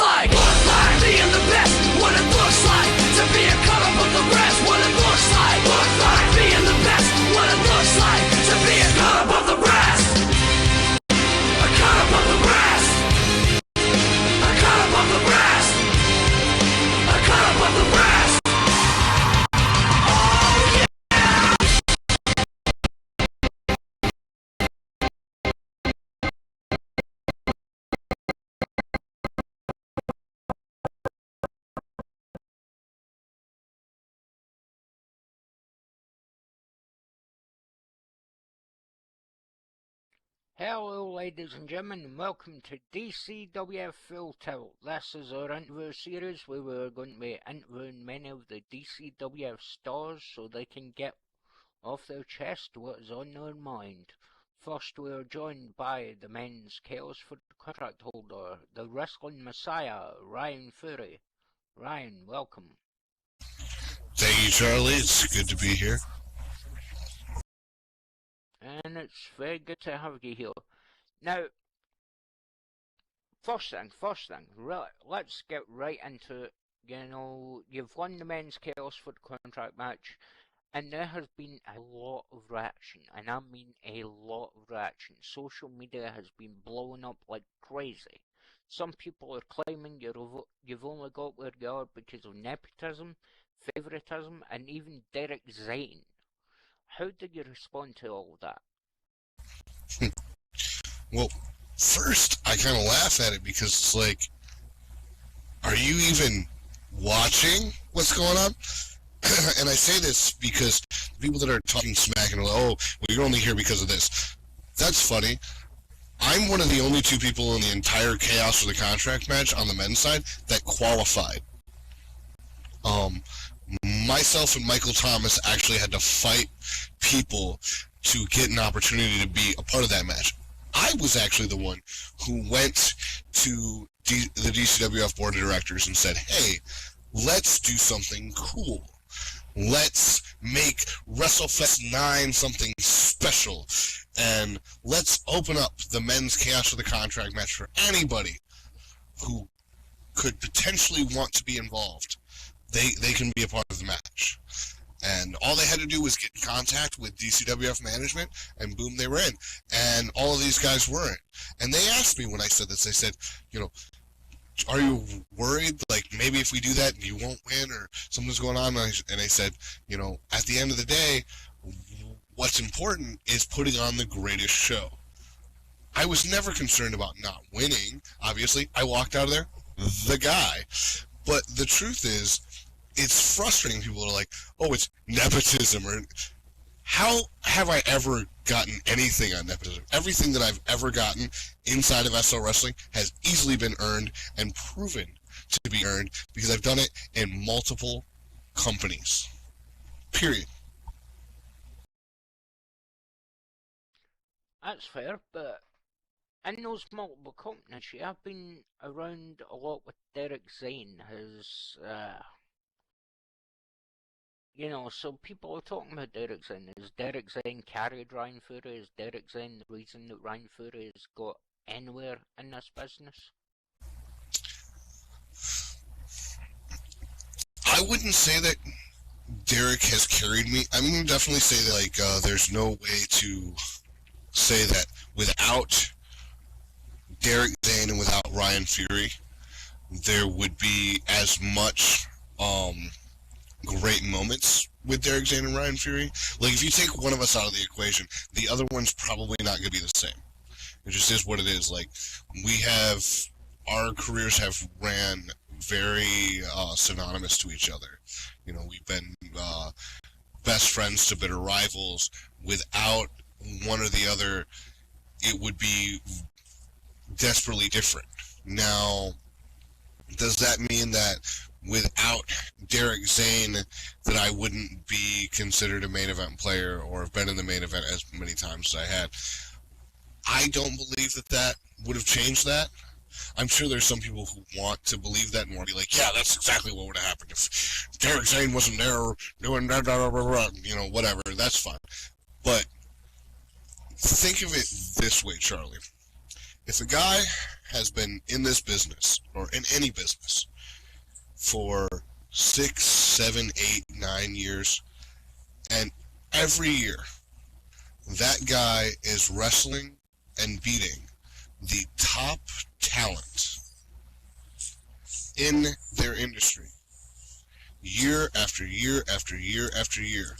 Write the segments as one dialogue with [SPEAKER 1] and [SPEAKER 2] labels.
[SPEAKER 1] like. Being the best, what it looks like. To be a cut up of the rest, what it looks like. Being the best, what it looks like. To be a cut up of the rest. A cut up of the rest. A cut up of the rest. A cut up of the rest.
[SPEAKER 2] Hello ladies and gentlemen, and welcome to DCWF Full Tilt. This is our interview series where we're going to be interviewing many of the DCWF stars so they can get off their chest what is on their mind. First we are joined by the men's Chaos for contract holder, the wrestling messiah, Ryan Fury. Ryan, welcome.
[SPEAKER 3] Thank you, Charlie. It's good to be here.
[SPEAKER 2] And it's very good to have you here. Now, first thing, really, let's get right into it. You know, you've won the men's Chaos for the contract match, and there has been a lot of reaction, and I mean a lot of reaction. Social media has been blowing up like crazy. Some people are claiming you've only got where you are because of nepotism, favoritism, and even Derek Zane. How did you respond to all of that?
[SPEAKER 3] Well, first, I kind of laugh at it because it's like, are you even watching what's going on? And I say this because people that are talking smack and like, oh, well, you're only here because of this. That's funny. I'm one of the only two people in the entire Chaos for the contract match on the men's side that qualified. Myself and Michael Thomas actually had to fight people to get an opportunity to be a part of that match. I was actually the one who went to the DCWF board of directors and said, hey, let's do something cool. Let's make WrestleFest 9 something special. And let's open up the men's Chaos for the contract match for anybody who could potentially want to be involved. They can be a part of the match. And all they had to do was get in contact with DCWF management, and boom, they were in. And all of these guys weren't. And they asked me when I said this, they said, you know, are you worried, like, maybe if we do that, you won't win, or something's going on? And I said, you know, at the end of the day, what's important is putting on the greatest show. I was never concerned about not winning, obviously. I walked out of there, the guy. But the truth is, it's frustrating. People are like, oh, it's nepotism. Or how have I ever gotten anything on nepotism? Everything that I've ever gotten inside of SL Wrestling has easily been earned and proven to be earned because I've done it in multiple companies. Period.
[SPEAKER 2] That's fair, but in those multiple companies, you have been around a lot with Derek Zane, you know, so people are talking about Derek Zane. Is Derek Zane carried Ryan Fury? Is Derek Zane the reason that Ryan Fury has got anywhere in this business?
[SPEAKER 3] I wouldn't say that Derek has carried me. I'm going to definitely say that, like, there's no way to say that without Derek Zane and without Ryan Fury, there would be as much great moments with Derek Zane and Ryan Fury. Like, if you take one of us out of the equation, the other one's probably not going to be the same. It just is what it is. Like, our careers have ran very synonymous to each other. You know, we've been best friends to bitter rivals. Without one or the other, it would be desperately different. Now, does that mean that without Derek Zane that I wouldn't be considered a main event player or have been in the main event as many times as I had? I don't believe that would have changed that. I'm sure there's some people who want to believe that and want to be like, yeah, that's exactly what would have happened if Derek Zane wasn't there doing that, you know, whatever. That's fine. But think of it this way, Charlie. If a guy has been in this business, or in any business, for 6, 7, 8, 9 years, and every year that guy is wrestling and beating the top talent in their industry, year after year after year after year,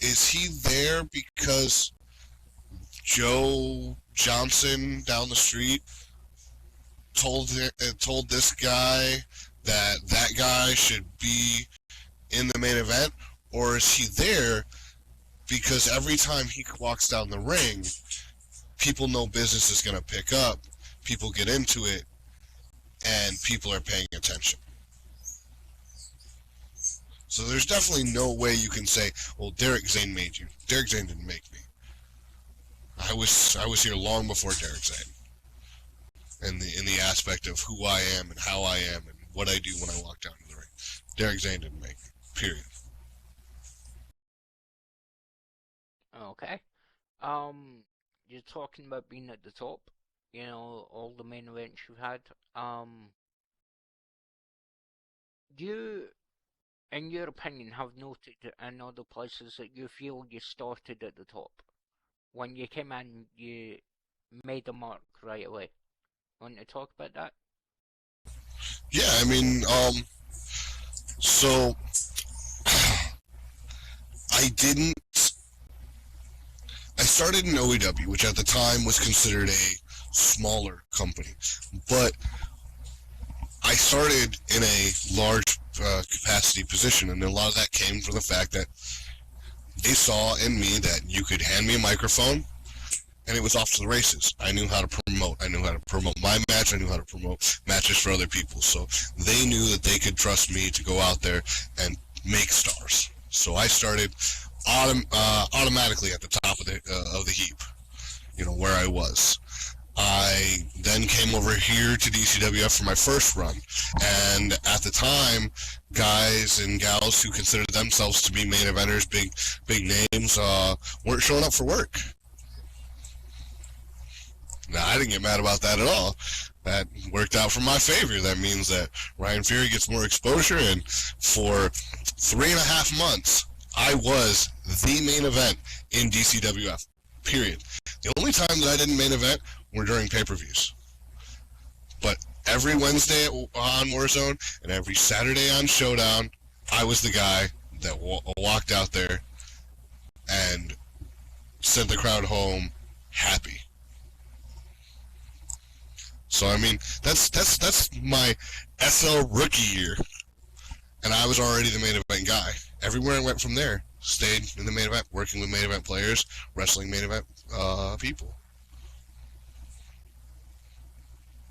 [SPEAKER 3] is he there because Joe Johnson down the street told this guy that guy should be in the main event? Or is he there because every time he walks down the ring, people know business is going to pick up, people get into it, and people are paying attention? So there's definitely no way you can say, well, Derek Zane made you. Derek Zane didn't make me. I was here long before Derek Zane. In the aspect of who I am and how I am and what I do when I walk down to the ring. Derek Zane didn't make me. Period.
[SPEAKER 2] Okay. You're talking about being at the top. You know, all the main events you've had. Do you, in your opinion, have noted in other places that you feel you started at the top? When you came in, you made a mark right away. Want to talk about that?
[SPEAKER 3] Yeah, I mean, so I started in OEW, which at the time was considered a smaller company, but I started in a large capacity position, and a lot of that came from the fact that they saw in me that you could hand me a microphone and it was off to the races. I knew how to promote. I knew how to promote my match. I knew how to promote matches for other people. So they knew that they could trust me to go out there and make stars. So I started automatically at the top of the heap, you know, where I was. I then came over here to DCWF for my first run, and at the time, guys and gals who considered themselves to be main eventers, big names, weren't showing up for work. Now, I didn't get mad about that at all. That worked out for my favor. That means that Ryan Fury gets more exposure, and for 3.5 months, I was the main event in DCWF, period. The only time that I didn't main event were during pay-per-views. But every Wednesday on Warzone and every Saturday on Showdown, I was the guy that walked out there and sent the crowd home happy. So I mean, that's my SL rookie year, and I was already the main event guy. Everywhere I went from there, stayed in the main event, working with main event players, wrestling main event people.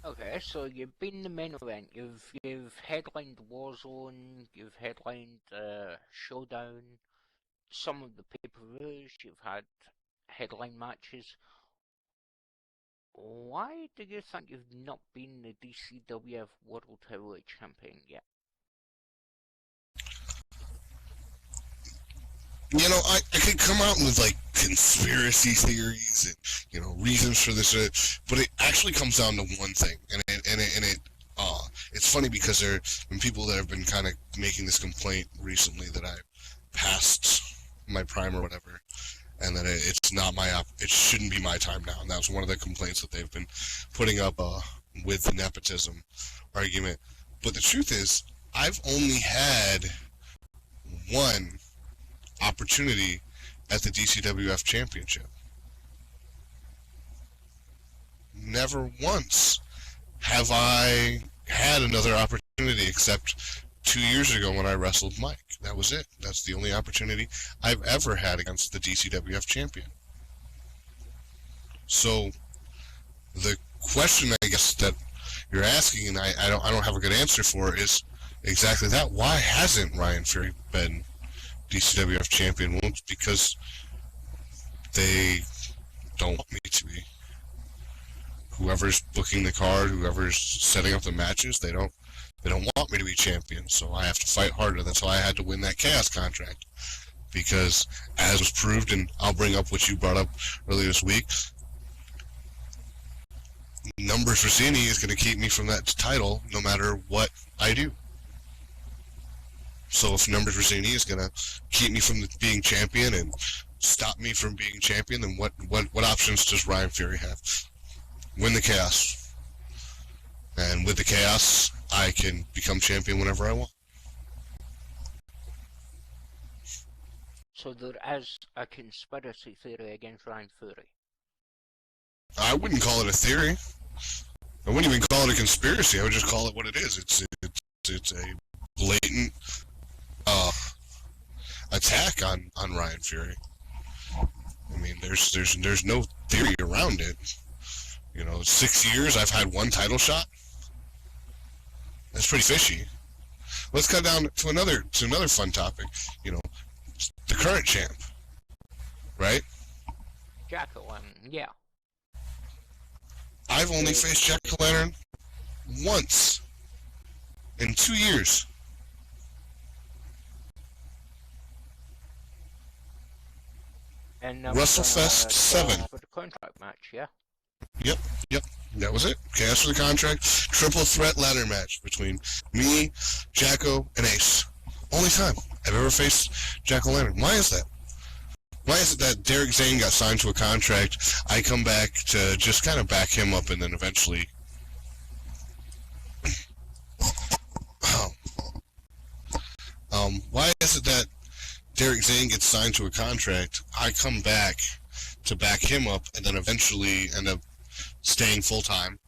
[SPEAKER 2] Okay, so you've been the main event. You've headlined Warzone. You've headlined Showdown. Some of the pay-per-views. You've had headline matches. Why do you think you've not been the DCWF World Heavyweight Champion yet?
[SPEAKER 3] You know, I could come out with like conspiracy theories and, you know, reasons for this, but it actually comes down to one thing, and it's funny because there have been people that have been kind of making this complaint recently that I passed my prime or whatever, and that it's not it shouldn't be my time now, and that was one of the complaints that they've been putting up with the nepotism argument. But the truth is, I've only had one opportunity at the DCWF Championship. Never once have I had another opportunity except 2 years ago when I wrestled Mike. That was it. That's the only opportunity I've ever had against the DCWF champion. So the question, I guess, that you're asking, and I don't have a good answer for, is exactly that. Why hasn't Ryan Fury been DCWF champion? Well, it's because they don't want me to be. Whoever's booking the card, whoever's setting up the matches, they don't want me to be champion, so I have to fight harder. That's why I had to win that Chaos contract. Because, as was proved, and I'll bring up what you brought up earlier this week, Numbers Rossini is going to keep me from that title no matter what I do. So if Numbers Rossini is going to keep me from being champion and stop me from being champion, then what options does Ryan Fury have? Win the Chaos. And with the Chaos, I can become champion whenever I want.
[SPEAKER 2] So there is a conspiracy theory against Ryan Fury.
[SPEAKER 3] I wouldn't call it a theory. I wouldn't even call it a conspiracy. I would just call it what it is. It's a blatant attack on Ryan Fury. I mean, there's no theory around it. You know, 6 years I've had one title shot. That's pretty fishy. Let's cut down to another fun topic. You know, the current champ, right?
[SPEAKER 2] Jack-O-Lantern, yeah.
[SPEAKER 3] I've only faced Jack-O-Lantern once in 2 years.
[SPEAKER 2] And
[SPEAKER 3] WrestleFest 7.
[SPEAKER 2] For the contract match, yeah.
[SPEAKER 3] Yep. That was it. Chaos for the contract. Triple threat ladder match between me, Jacko, and Ace. Only time I've ever faced Jack-O-Lantern. Why is that? Why is it that Derek Zane got signed to a contract, I come back to just kind of back him up, and then eventually... why is it that Derek Zane gets signed to a contract, I come back to back him up, and then eventually end up staying full-time,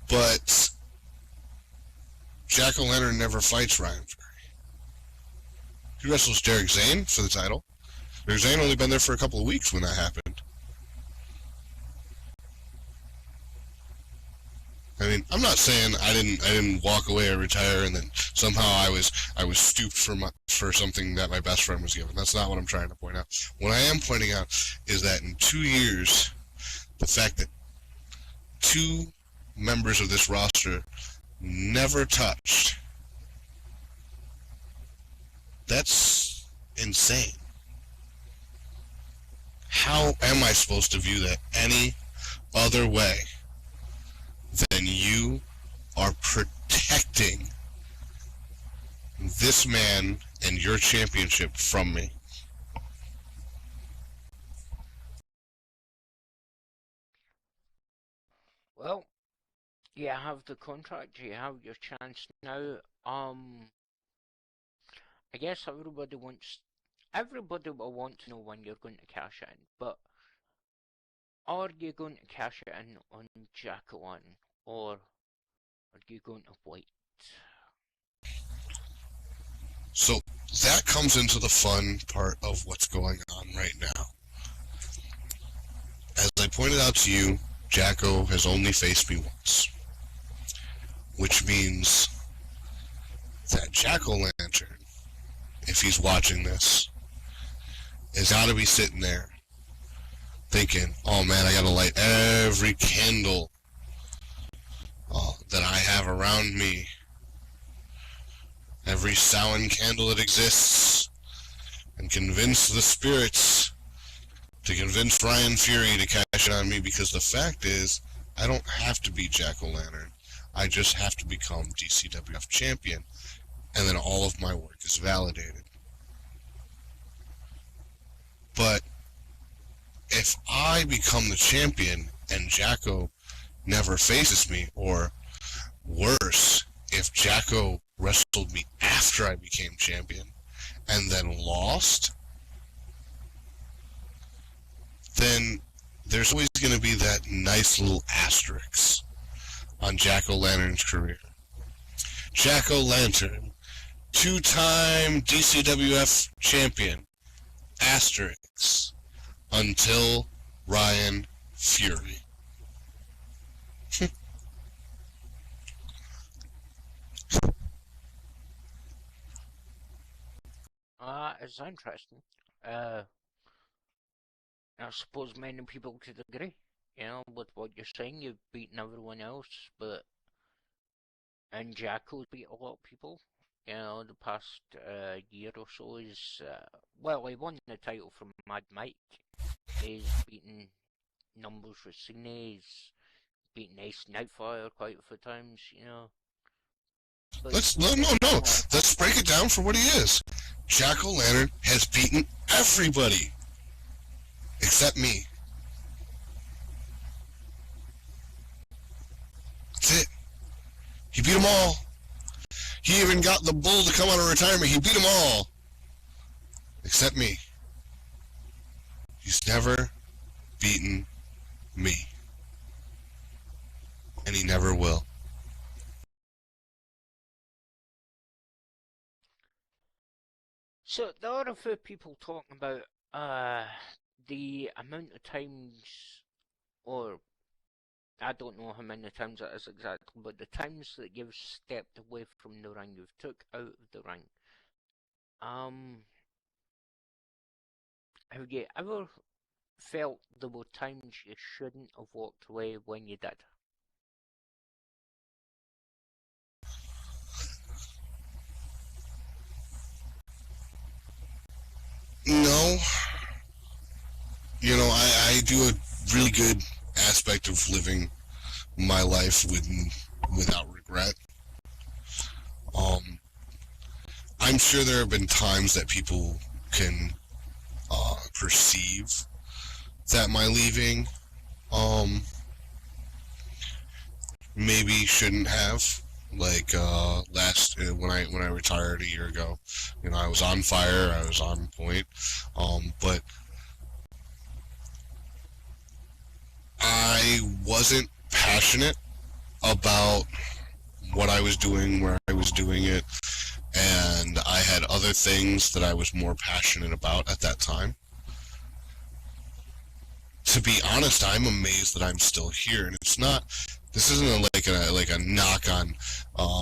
[SPEAKER 3] but Jack-O-Lantern never fights Ryan Fury? He wrestles Derek Zane for the title. Derek Zane only been there for a couple of weeks when that happened. I mean, I'm not saying I didn't walk away or retire and then somehow I was stooped for something that my best friend was given. That's not what I'm trying to point out. What I am pointing out is that in 2 years, the fact that 2 members of this roster never touched, that's insane. How am I supposed to view that any other way than you are protecting this man and your championship from me?
[SPEAKER 2] Well, you have the contract, you have your chance now. I guess everybody will want to know when you're going to cash in, but are you going to cash it in on Jack-O-Lantern, or are you going to wait?
[SPEAKER 3] So that comes into the fun part of what's going on right now. As I pointed out to you, Jacko has only faced me once, which means that Jack-O-Lantern, if he's watching this, has got to be sitting there thinking, oh man, I gotta light every candle that I have around me, every Samhain candle that exists, and convince the spirits to convince Ryan Fury to cash it on me, because the fact is, I don't have to be Jack-O-Lantern. I just have to become DCWF champion, and then all of my work is validated. But if I become the champion and Jacko never faces me, or worse, if Jacko wrestled me after I became champion and then lost, then there's always going to be that nice little asterisk on Jack-O-Lantern's career. Jack-O-Lantern, 2-time DCWF champion, asterisk, until Ryan Fury.
[SPEAKER 2] It's interesting. I suppose many people could agree, with what you're saying. You've beaten everyone else, and Jacko's beat a lot of people. The past year or so is, well, he won the title from Mad Mike. He's beaten Numbers Rossini. He's beaten Ace Nightfire quite a few times, you know. But
[SPEAKER 3] No. Let's break it down for what he is. Jack-O-Lantern has beaten everybody except me. That's it. He beat them all. He even got the Bull to come out of retirement. He beat them all except me. He's never beaten me, and he never will.
[SPEAKER 2] So there are a few people talking about the amount of times, or I don't know how many times it is exactly, but the times that you've stepped away from the ring, you've took out of the ring. Have you ever felt there were times you shouldn't have walked away when you did?
[SPEAKER 3] No. You know, I do a really good aspect of living my life without regret. I'm sure there have been times that people can perceive that my leaving maybe shouldn't have. Like when I retired a year ago, you know, I was on fire, I was on point, but I wasn't passionate about what I was doing, where I was doing it, and I had other things that I was more passionate about at that time. To be honest, I'm amazed that I'm still here, and this isn't like a knock on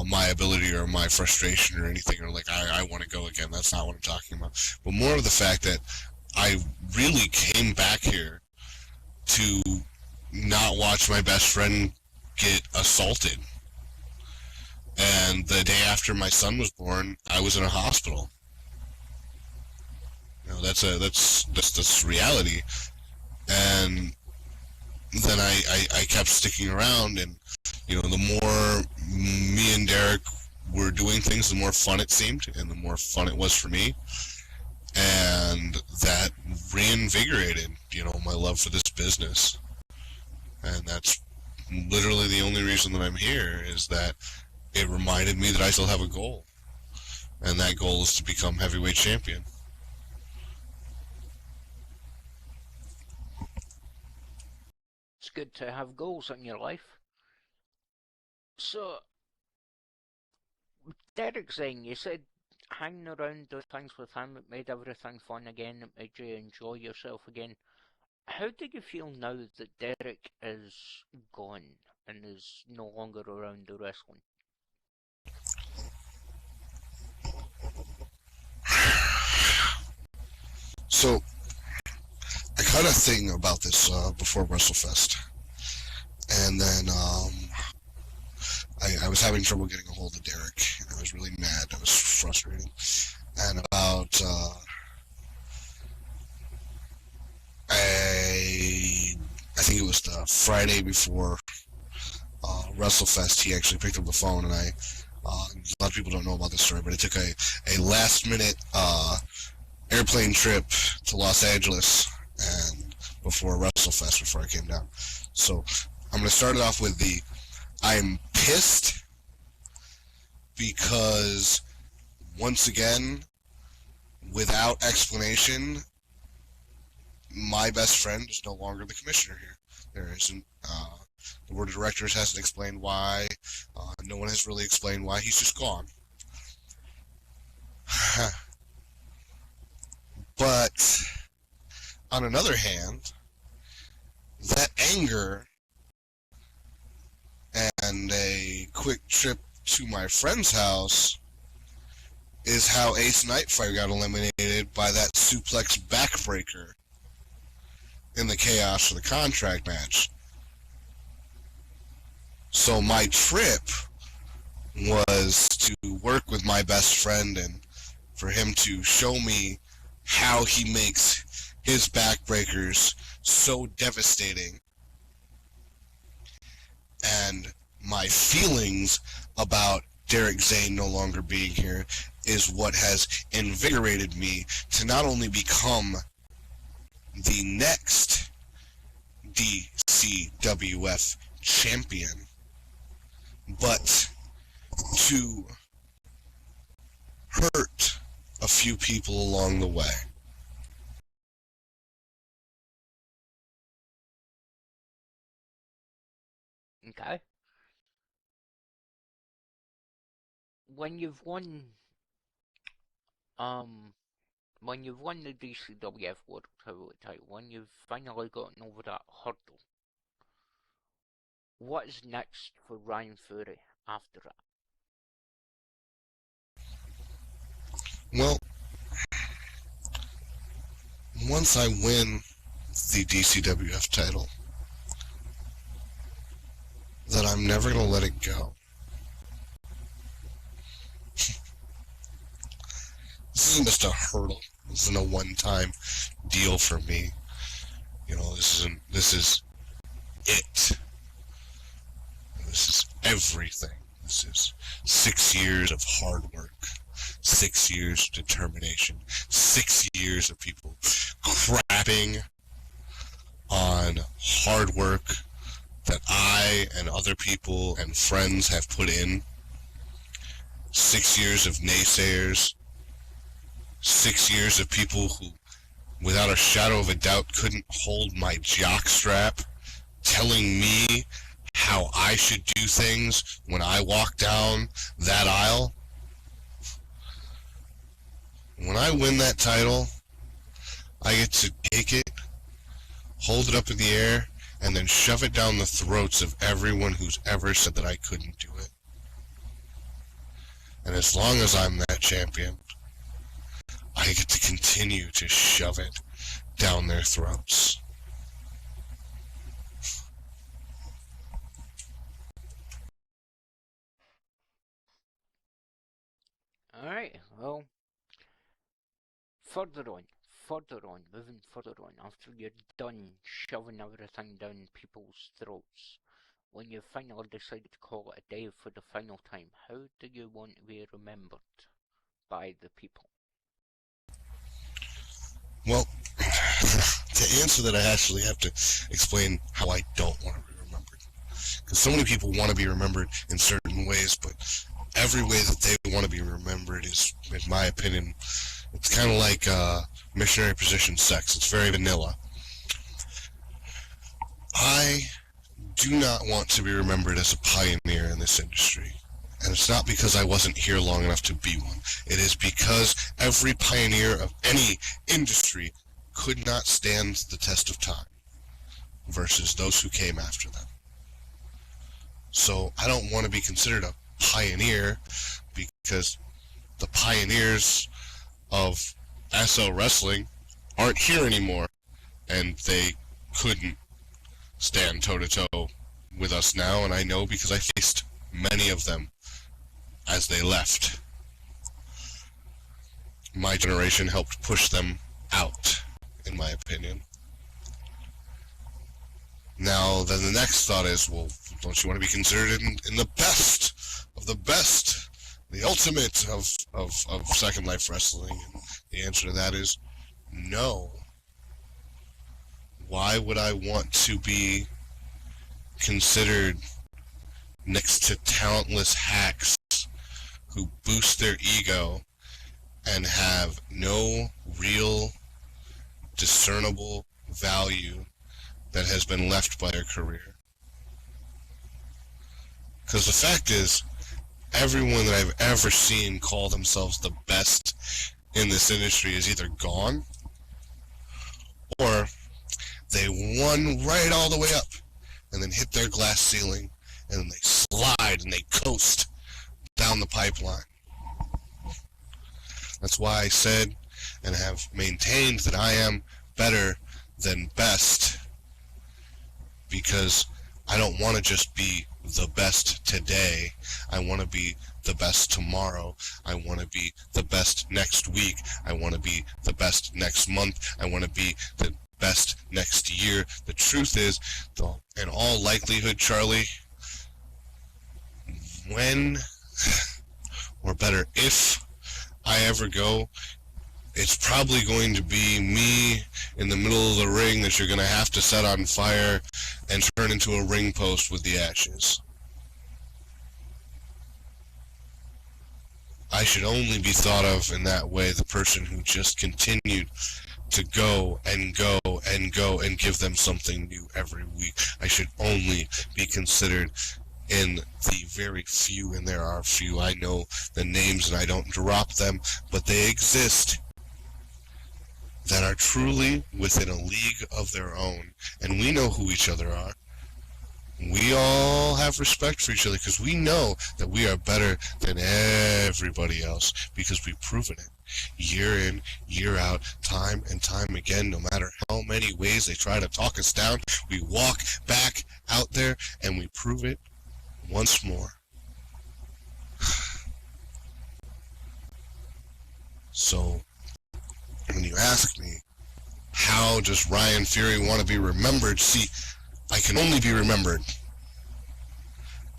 [SPEAKER 3] my ability or my frustration or anything, or like I want to go again. That's not what I'm talking about. But more of the fact that I really came back here to not watch my best friend get assaulted. And the day after my son was born, I was in a hospital. You know, that's reality. And then I kept sticking around, and you know, the more me and Derek were doing things, the more fun it seemed, and the more fun it was for me. And that reinvigorated, you know, my love for this business. And that's literally the only reason that I'm here, is that it reminded me that I still have a goal. And that goal is to become heavyweight champion.
[SPEAKER 2] It's good to have goals in your life. So, Derek saying, you said hanging around doing things with him, it made everything fun again, it made you enjoy yourself again. How do you feel now that Derek is gone and is no longer around the wrestling?
[SPEAKER 3] So, I got a thing about this before WrestleFest, and then I was having trouble getting a hold of Derek, and I was really mad. I was frustrated. And about I think it was the Friday before WrestleFest, he actually picked up the phone, and a lot of people don't know about this story, but it took a last-minute airplane trip to Los Angeles and before WrestleFest, before I came down. So I'm going to start it off with I'm pissed because, once again, without explanation, my best friend is no longer the commissioner here. There isn't, the board of directors hasn't explained why, no one has really explained why, he's just gone. But, on another hand, that anger and a quick trip to my friend's house is how Ace Nightfire got eliminated by that suplex backbreaker in the chaos for the contract match. So my trip was to work with my best friend and for him to show me how he makes his backbreakers so devastating. And my feelings about Derek Zane no longer being here is what has invigorated me to not only become the next DCWF champion, but to hurt a few people along the way.
[SPEAKER 2] Okay. When you've won, when you've won the DCWF World Heavyweight title, when you've finally gotten over that hurdle, what's next for Ryan Fury after that?
[SPEAKER 3] Well, once I win the DCWF title, that I'm never going to let it go. This isn't just a hurdle. This isn't a one-time deal for me. You know, this is it. This is everything. This is 6 years of hard work, 6 years of determination, 6 years of people crapping on hard work that I and other people and friends have put in. 6 years of naysayers, 6 years of people who, without a shadow of a doubt, couldn't hold my jockstrap, telling me how I should do things when I walk down that aisle. When I win that title, I get to take it, hold it up in the air, and then shove it down the throats of everyone who's ever said that I couldn't do it. And as long as I'm that champion, I get to continue to shove it down their throats.
[SPEAKER 2] Alright, well, moving further on, after you're done shoving everything down people's throats, when you finally decided to call it a day for the final time, how do you want to be remembered by the people?
[SPEAKER 3] Well, to answer that, I actually have to explain how I don't want to be remembered. Because so many people want to be remembered in certain ways, but every way that they want to be remembered is, in my opinion, it's kind of like missionary position sex. It's very vanilla. I do not want to be remembered as a pioneer in this industry. And it's not because I wasn't here long enough to be one. It is because every pioneer of any industry could not stand the test of time versus those who came after them. So I don't want to be considered a pioneer because the pioneers of SL Wrestling aren't here anymore, and they couldn't stand toe-to-toe with us now, and I know because I faced many of them as they left. My generation helped push them out, in my opinion. Now, then the next thought is, well, don't you want to be considered in the best of the best, the ultimate of Second Life Wrestling? And the answer to that is no. Why would I want to be considered next to talentless hacks who boost their ego and have no real discernible value that has been left by their career? Because the fact is, everyone that I've ever seen call themselves the best in this industry is either gone or they won right all the way up and then hit their glass ceiling and then they slide and they coast down the pipeline. That's why I said and have maintained that I am better than best, because I don't want to just be the best today. I want to be the best tomorrow. I want to be the best next week. I want to be the best next month. I want to be the best next year. The truth is, though, in all likelihood, Charlie, when, or better, if I ever go, it's probably going to be me in the middle of the ring that you're going to have to set on fire and turn into a ring post with the ashes. I should only be thought of in that way, the person who just continued to go and go and go and give them something new every week. I should only be considered in the very few, and there are few, I know the names and I don't drop them, but they exist, that are truly within a league of their own. And we know who each other are. We all have respect for each other because we know that we are better than everybody else because we've proven it year in, year out, time and time again. No matter how many ways they try to talk us down, we walk back out there and we prove it once more. So, when you ask me, how does Ryan Fury want to be remembered? See, I can only be remembered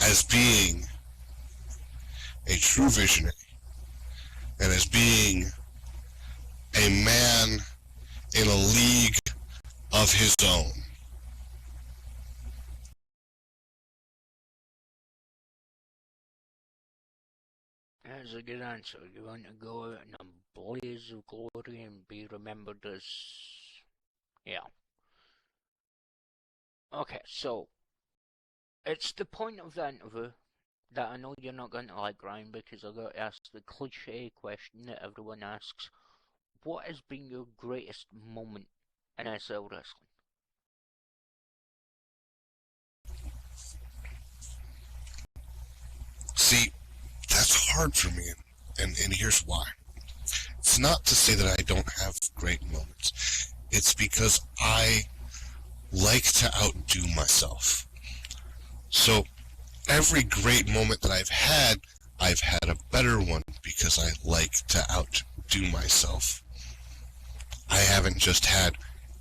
[SPEAKER 3] as being a true visionary and as being a man in a league of his own.
[SPEAKER 2] That's a good answer. You want to go out in a blaze of glory and be remembered as... yeah. Okay, so it's the point of the interview that I know you're not going to like, Ryan, because I got to ask the cliche question that everyone asks. What has been your greatest moment in SL wrestling?
[SPEAKER 3] See, that's hard for me, and here's why. It's not to say that I don't have great moments. It's because I like to outdo myself. So every great moment that I've had a better one because I like to outdo myself. I haven't just had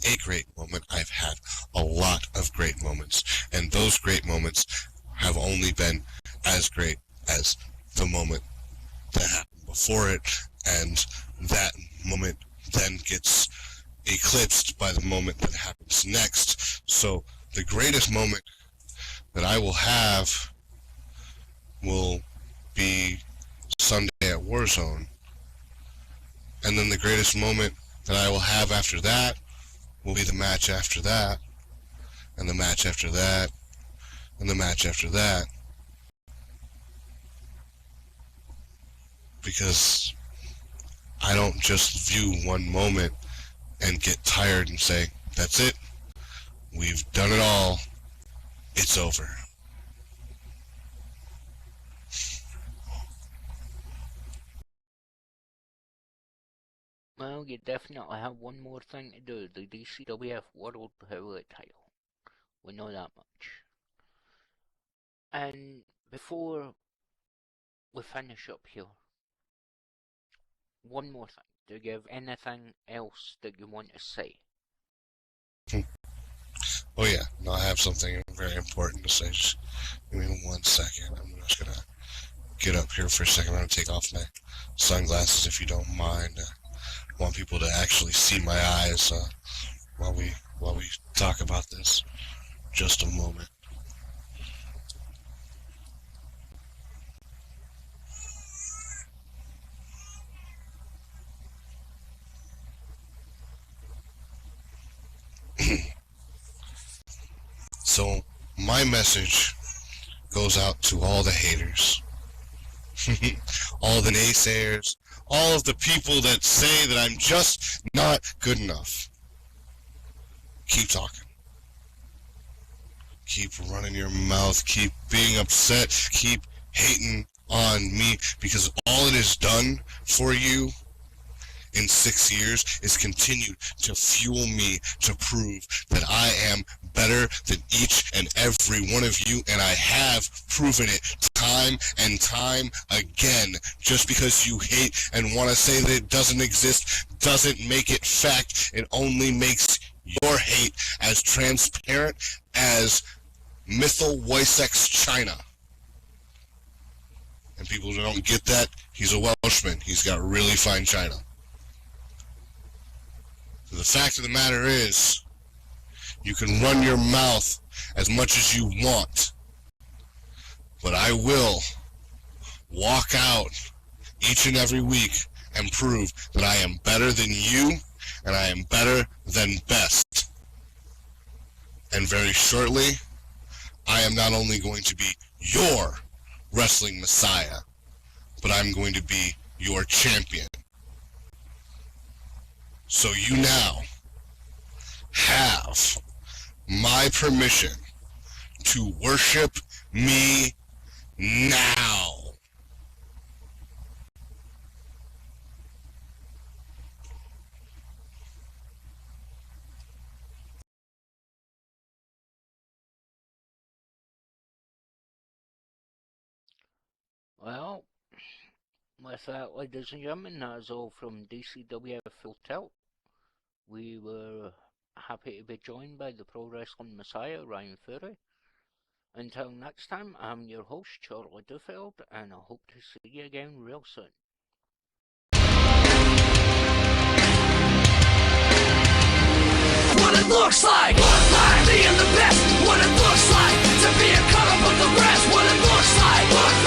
[SPEAKER 3] a great moment, I've had a lot of great moments. And those great moments have only been as great as the moment that happened before it, and that moment then gets eclipsed by the moment that happens next. So the greatest moment that I will have will be Sunday at Warzone, and then the greatest moment that I will have after that will be the match after that, and the match after that, and the match after that. Because I don't just view one moment and get tired and say, that's it, we've done it all, it's over.
[SPEAKER 2] Well, you definitely have one more thing to do, the DCWF World Heavyweight title. We know that much. And before we finish up here, one more thing. Do you have anything else that you want to say?
[SPEAKER 3] Oh yeah, no, I have something very important to say. Just give me 1 second. I'm just gonna get up here for a second. I'm gonna take off my sunglasses if you don't mind. I want people to actually see my eyes while we talk about this. Just a moment. So my message goes out to all the haters, all the naysayers, all of the people that say that I'm just not good enough. Keep talking. Keep running your mouth. Keep being upset. Keep hating on me, because all it has done for you in 6 years is continue to fuel me to prove that I am better than each and every one of you, and I have proven it time and time again. Just because you hate and want to say that it doesn't exist doesn't make it fact. It only makes your hate as transparent as Mythal Wojcik's China. And people who don't get that, he's a Welshman. He's got really fine china. So the fact of the matter is, you can run your mouth as much as you want, but I will walk out each and every week and prove that I am better than you and I am better than best. And very shortly, I am not only going to be your wrestling messiah, but I'm going to be your champion. So you now have my permission to worship me now.
[SPEAKER 2] Well, with that, ladies and gentlemen, that is all from DCWF Full Tilt. We were happy to be joined by the Pro Wrestling Messiah, Ryan Fury. Until next time, I'm your host, Charlie Duffield, and I hope to see you again real soon.
[SPEAKER 1] What it looks like being the best. What it looks like to be a cut up of the rest. What it looks like